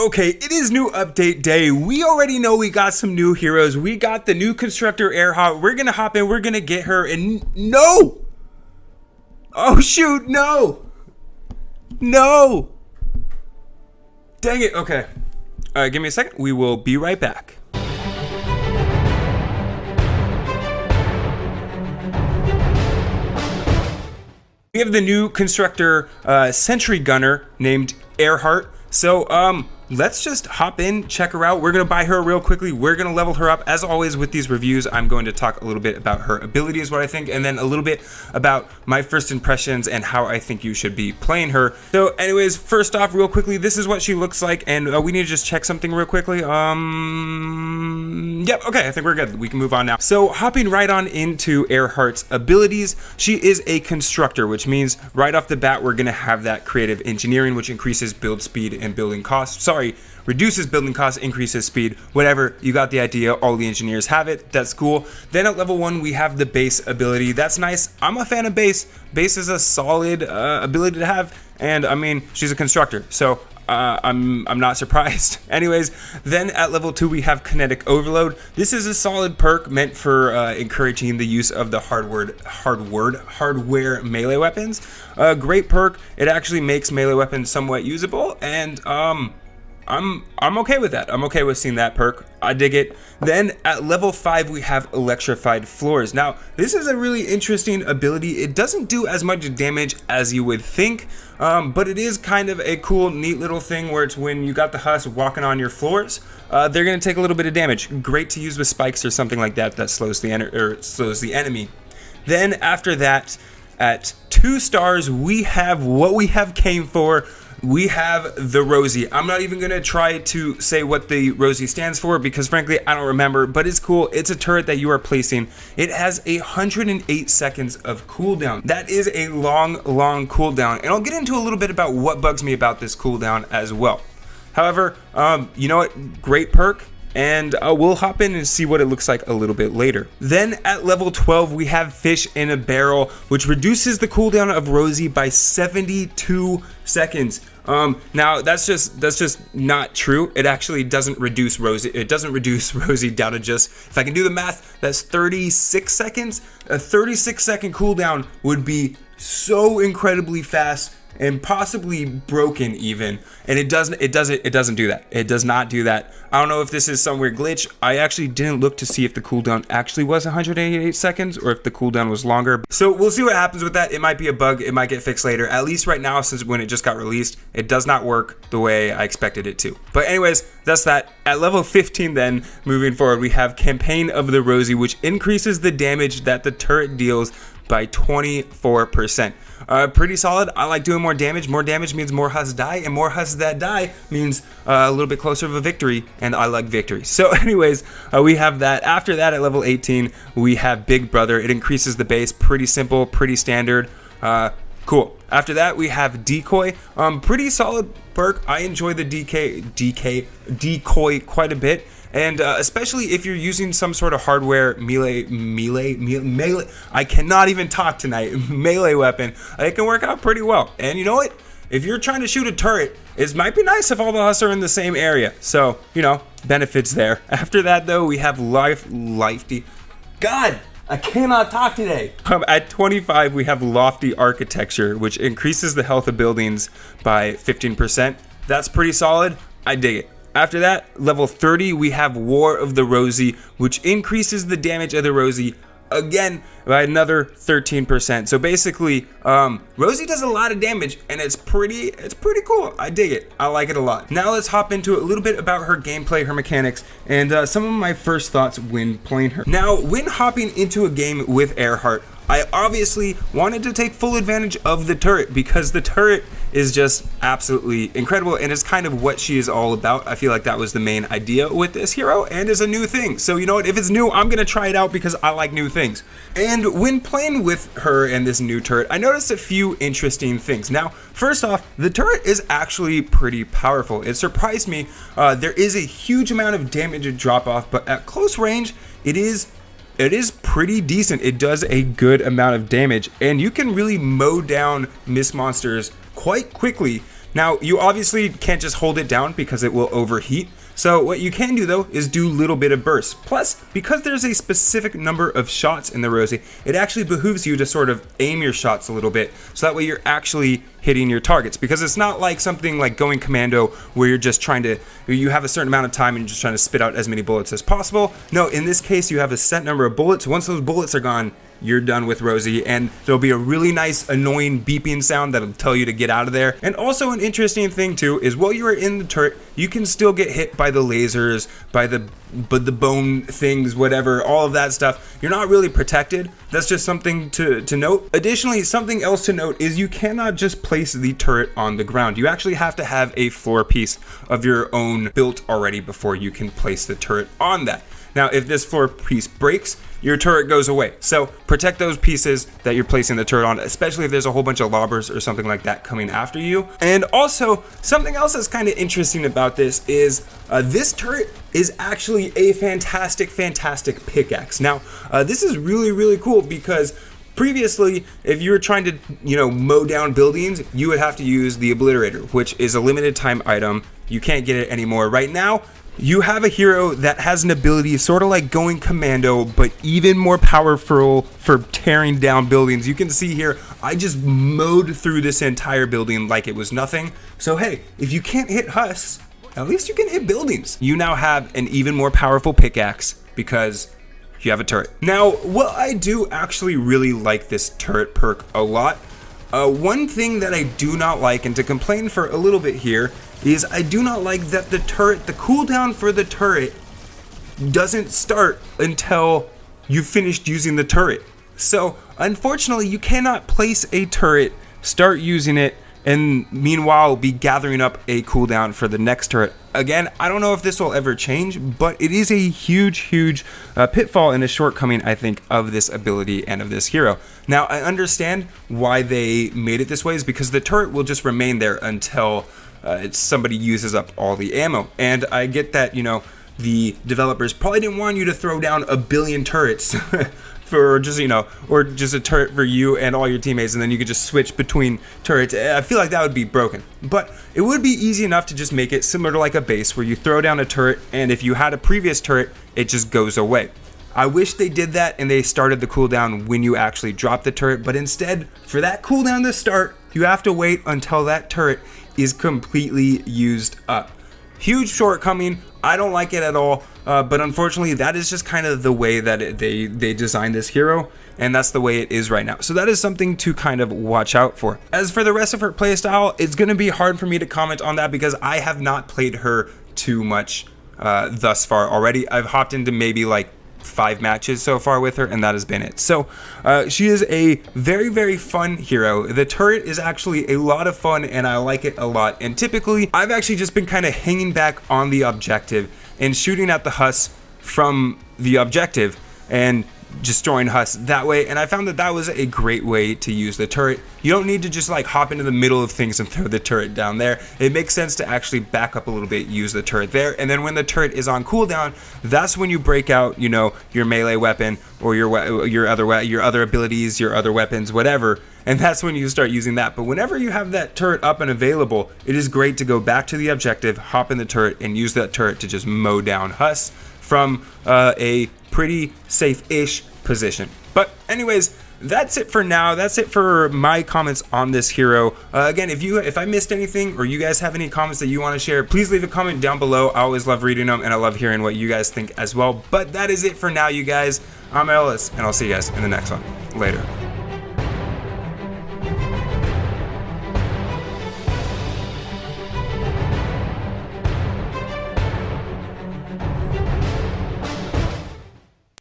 Okay, it is new update day. We already know we got some new heroes. We got the new Constructor AirHeart. We're gonna hop in, we're gonna get her, and no! Oh shoot, no! No! Dang it, okay. Alright, give me a second. We will be right back. We have the new Constructor Sentry Gunner named Earhart. So, let's just hop in, check her out. We're going to buy her real quickly. We're going to level her up. As always with these reviews, I'm going to talk a little bit about her abilities, what I think, and then a little bit about my first impressions and how I think you should be playing her. So anyways, first off, real quickly, this is what she looks like, and we need to just check something real quickly. Yep, okay, I think we're good. We can move on now. So hopping right on into Earhart's abilities, she is a constructor, which means right off the bat, we're going to have that creative engineering, which increases build speed and building costs. Sorry, reduces building costs, increases speed, whatever. You got the idea. All the engineers have it. That's cool. Then at level 1, we have the base ability. That's nice. I'm a fan of base. Base is a solid ability to have, and I mean, she's a constructor, so I'm not surprised. Anyways, then at level 2 we have kinetic overload. This is a solid perk meant for encouraging the use of the hardware melee weapons. Great perk. It actually makes melee weapons somewhat usable, and I'm okay with that. I'm okay with seeing that perk. I dig it. Then at level 5 we have electrified floors. Now this is a really interesting ability. It doesn't do as much damage as you would think, but it is kind of a cool, neat little thing where it's when you got the husk walking on your floors, they're gonna take a little bit of damage. Great to use with spikes or something like that that slows the enemy. Then after that, at 2 stars, we have what we have came for. We have the R.O.S.I.E. I'm not even going to try to say what the R.O.S.I.E. stands for because frankly I don't remember, but it's cool. It's a turret that you are placing. It has 108 seconds of cooldown. That is a long cooldown, and I'll get into a little bit about what bugs me about this cooldown as well. However, you know what? Great perk. And we'll hop in and see what it looks like a little bit later. Then at level 12 we have Fish in a Barrel, which reduces the cooldown of R.O.S.I.E. by 72 seconds. Now that's just not true. It actually doesn't reduce R.O.S.I.E. It doesn't reduce R.O.S.I.E. down to just, if I can do the math, that's 36 seconds. A 36-second cooldown would be so incredibly fast and possibly broken even, and it doesn't do that. It does not do that. I don't know if this is some weird glitch. I actually didn't look to see if the cooldown actually was 188 seconds or if the cooldown was longer. So we'll see what happens with that. It might be a bug. It might get fixed later. At least right now, since when it just got released, it does not work the way I expected it to. But anyways, that's that. At level 15 then, moving forward, we have Campaign of the R.O.S.I.E., which increases the damage that the turret deals by 24%. Pretty solid. I like doing more damage. More damage means more husks die, and more husks that die means a little bit closer of a victory, and I like victory. So anyways, we have that. After that, at level 18, we have Big Brother. It increases the base. Pretty simple, pretty standard. Cool. After that, we have Decoy. Pretty solid perk. I enjoy the Decoy quite a bit. And especially if you're using some sort of hardware melee, I cannot even talk tonight, melee weapon, it can work out pretty well. And you know what? If you're trying to shoot a turret, it might be nice if all the husks are in the same area. So, you know, benefits there. After that, though, we have Lofty. God, I cannot talk today. At 25, we have Lofty Architecture, which increases the health of buildings by 15%. That's pretty solid. I dig it. After that, level 30, we have War of the R.O.S.I.E., which increases the damage of the R.O.S.I.E. again by another 13%. So basically, R.O.S.I.E. does a lot of damage, and it's pretty cool. I dig it. I like it a lot. Now let's hop into a little bit about her gameplay, her mechanics, and some of my first thoughts when playing her. Now, when hopping into a game with Earhart, I obviously wanted to take full advantage of the turret because the turret is just absolutely incredible and is kind of what she is all about. I feel like that was the main idea with this hero and is a new thing. So you know what, if it's new, I'm gonna try it out because I like new things. And when playing with her and this new turret, I noticed a few interesting things. Now, first off, the turret is actually pretty powerful. It surprised me. There is a huge amount of damage drop off, but at close range, it is pretty decent. It does a good amount of damage, and you can really mow down Miss Monsters quite quickly Now, you obviously can't just hold it down because it will overheat. So what you can do though is do a little bit of bursts. Plus, because there's a specific number of shots in the R.O.S.I.E, it actually behooves you to sort of aim your shots a little bit, so that way you're actually hitting your targets. Because it's not like something like going commando where you're just trying to, you have a certain amount of time and you're just trying to spit out as many bullets as possible. No, in this case you have a set number of bullets. Once those bullets are gone, you're done with R.O.S.I.E, and there'll be a really nice annoying beeping sound that'll tell you to get out of there. And also an interesting thing too is while you are in the turret, you can still get hit by the lasers, by the bone things, whatever, all of that stuff. You're not really protected. That's just something to note. Additionally, something else to note is you cannot just place the turret on the ground. You actually have to have a floor piece of your own built already before you can place the turret on that. Now, if this floor piece breaks, your turret goes away. So protect those pieces that you're placing the turret on, especially if there's a whole bunch of lobbers or something like that coming after you. And also, something else that's kind of interesting about this is this turret is actually a fantastic pickaxe. Now, this is really cool because previously, if you were trying to, mow down buildings, you would have to use the obliterator, which is a limited time item. You can't get it anymore. Right now, you have a hero that has an ability sort of like going commando, but even more powerful for tearing down buildings. You can see here, I just mowed through this entire building like it was nothing. So hey, if you can't hit husks, at least you can hit buildings. You now have an even more powerful pickaxe because you have a turret. Now, what I do actually really like this turret perk a lot. One thing that I do not like, and to complain for a little bit here, is I do not like that the cooldown for the turret doesn't start until you've finished using the turret. So unfortunately, you cannot place a turret, start using it, and meanwhile be gathering up a cooldown for the next turret. Again, I don't know if this will ever change, but it is a huge pitfall and a shortcoming, I think, of this ability and of this hero. Now, I understand why they made it this way is because the turret will just remain there until somebody uses up all the ammo. And I get that, the developers probably didn't want you to throw down a billion turrets for just, or just a turret for you and all your teammates, and then you could just switch between turrets. I feel like that would be broken. But it would be easy enough to just make it similar to like a base where you throw down a turret, and if you had a previous turret, it just goes away. I wish they did that and they started the cooldown when you actually drop the turret, but instead, for that cooldown to start, you have to wait until that turret is completely used up. Huge shortcoming. I don't like it at all, but unfortunately that is just kind of the way that they designed this hero, and that's the way it is right now. So that is something to kind of watch out for. As for the rest of her playstyle, it's going to be hard for me to comment on that because I have not played her too much thus far already. I've hopped into maybe like 5 matches so far with her, and that has been it. So she is a very fun hero. The turret is actually a lot of fun and I like it a lot, and typically I've actually just been kind of hanging back on the objective and shooting at the husks from the objective and destroying husks that way, and I found that that was a great way to use the turret. You don't need to just like hop into the middle of things and throw the turret down there. It makes sense to actually back up a little bit, use the turret there, and then when the turret is on cooldown, that's when you break out, your melee weapon or your other abilities, your other weapons, whatever, and that's when you start using that. But whenever you have that turret up and available, it is great to go back to the objective, hop in the turret, and use that turret to just mow down husks from a pretty safe-ish position. But anyways, that's it for now. That's it for my comments on this hero. Again, if I missed anything or you guys have any comments that you want to share, please leave a comment down below. I always love reading them and I love hearing what you guys think as well. But that is it for now, you guys. I'm Iolaus, and I'll see you guys in the next one. Later.